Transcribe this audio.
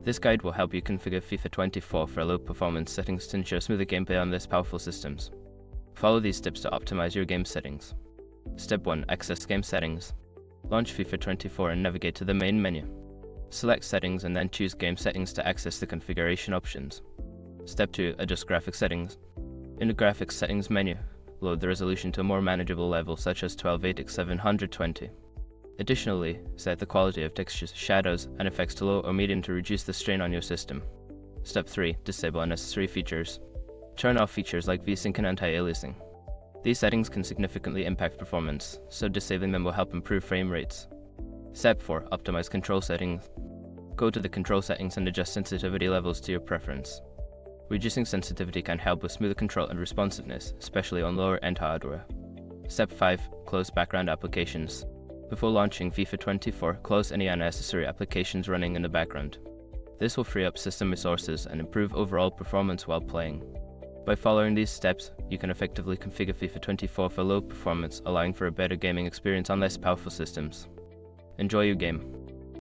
This guide will help you configure FIFA 24 for low performance settings to ensure smoother gameplay on less powerful systems. Follow these steps to optimize your game settings. Step 1. Access game settings. Launch FIFA 24 and navigate to the main menu. Select Settings and then choose Game Settings to access the configuration options. Step 2. Adjust graphics settings. In the graphics settings menu, load the resolution to a more manageable level such as 1280 x 720. Additionally, set the quality of textures, shadows, and effects to low or medium to reduce the strain on your system. Step 3. Disable unnecessary features. Turn off features like VSync and anti-aliasing. These settings can significantly impact performance, so disabling them will help improve frame rates. Step 4. Optimize control settings. Go to the control settings and adjust sensitivity levels to your preference. Reducing sensitivity can help with smoother control and responsiveness, especially on lower-end hardware. Step 5. Close background applications. Before launching FIFA 24, close any unnecessary applications running in the background. This will free up system resources and improve overall performance while playing. By following these steps, you can effectively configure FIFA 24 for low performance, allowing for a better gaming experience on less powerful systems. Enjoy your game.